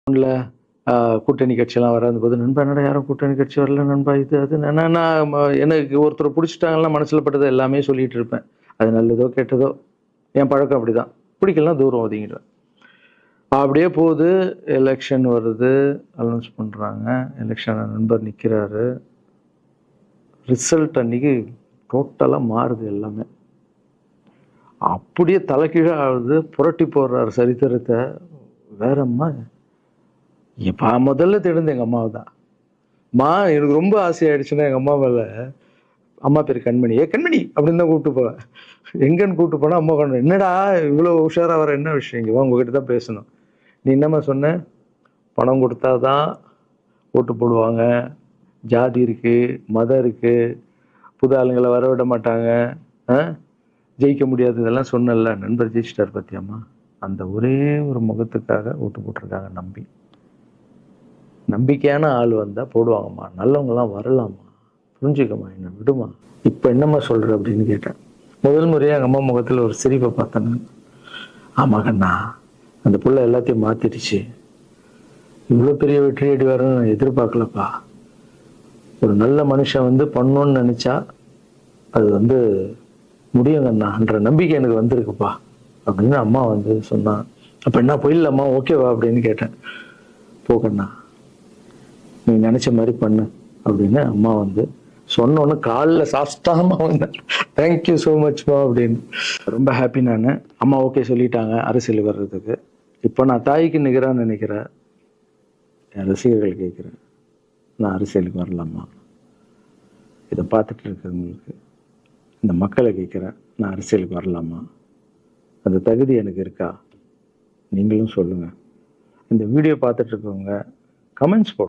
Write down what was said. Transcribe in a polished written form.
இல்ல கூட்டணி கட்சியெல்லாம் வராதபோது, "நண்பா என்னடா யாரும் கூட்டணி கட்சி வரல நண்பா, இது அது" நான் எனக்கு ஒருத்தர புடிச்சுட்டாங்கன்னா மனசுல பட்டது எல்லாமே சொல்லிட்டு இருப்பேன். அது நல்லதோ, கெட்டதோ என் பழக்கம் அப்படிதான். பிடிக்கலன்னா தூரம் ஒதுங்கிடுவேன். அப்படியே போகுது. எலக்ஷன் வருது. அனௌன்ஸ் பண்றாங்க. எலக்ஷன்ல நண்பர் நிக்கிறாரு. ரிசல்ட் அன்னைக்கு டோட்டலா மாறுது எல்லாமே. அப்படியே தலைகீழா ஆகுது. புரட்டி போடுறாரு சரித்திரத்த. வேறம்மா முதல்ல தேடுனது எங்க அம்மாவ தான். எனக்கு ரொம்ப ஆசையாயிடுச்சுன்னா எங்க அம்மா மேல, அம்மா பேரு கண்மணி. கண்மணி" அப்படின்னு தான் கூப்பிட்டு போவேன். எங்கன்னு கூப்பிட்டு போனா, அம்மா கண்மணி. "என்னடா இவ்வளோ உஷாரா வர, என்ன விஷயம்? இங்க வா, உங்ககிட்ட தான் பேசணும்." "நீ என்னம்மா சொன்ன? பணம் குடுத்தா தான் ஓட்டு போடுவாங்க. ஜாதி இருக்கு, மதம் இருக்கு, புது ஆளுங்கள வரவிட மாட்டாங்க. அ ஜெயிக்க முடியாது இதெல்லாம் சொன்னேல்ல. நண்பர் ஜெயிச்சிட்டாரு பாத்தியாம்மா?" அந்த ஒரே ஒரு முகத்துக்காக ஓட்டு போட்டுருக்காங்க நம்பி. நம்பிக்கையான ஆள் வந்தா போடுவாங்கம்மா. நல்லவங்கலாம் வரலாம்மா. புரிஞ்சுக்கம்மா, என்ன விடுமா. "இப்ப என்னம்மா சொல்ற?" அப்படின்னு கேட்டேன். முதல் முறையா எங்க அம்மா முகத்துல ஒரு சிரிப்ப பார்த்தேன் நான். "ஆமா கண்ணா, அந்த புள்ள எல்லாத்தையும் மாத்திடுச்சு. இவ்வளோ பெரிய வெற்றி அடி வரும்னு நான் எதிர்பார்க்கலப்பா. ஒரு நல்ல மனுஷன் வந்து பண்ணணும்னு நினைச்சா அது வந்து முடியுங்கண்ணான்ற நம்பிக்கை எனக்கு வந்திருக்குப்பா" அப்படின்னு அம்மா வந்து சொன்னா. "அப்ப என்ன போயிடலாமா? ஓகேவா?" அப்படின்னு கேட்டேன். "போ கண்ணா, நீ நினைச்ச மாதிரி பண்ணு" அப்படின்னு அம்மா வந்து சொன்னோன்னு காலில் சாஷ்டாங்கமா வந்தேன். "தேங்க்யூ ஸோ மச்மா" அப்படின்னு. ரொம்ப ஹாப்பி நான். அம்மா ஓகே சொல்லிட்டாங்க அரசியல் வர்றதுக்கு. இப்போ நான் தாய்க்கு நிகரான்னு நினைக்கிறேன். என் ரசிகர்கள் கேட்குறேன், நான் அரசியலுக்கு வரலாமா? இதை பார்த்துட்டு இருக்கிறவங்களுக்கு, இந்த மக்களை கேட்குறேன், நான் அரசியலுக்கு வரலாமா? அந்த தகுதி எனக்கு இருக்கா? நீங்களும் சொல்லுங்க. இந்த வீடியோ பார்த்துட்டு இருக்கவங்க கமெண்ட்ஸ் போடுங்க.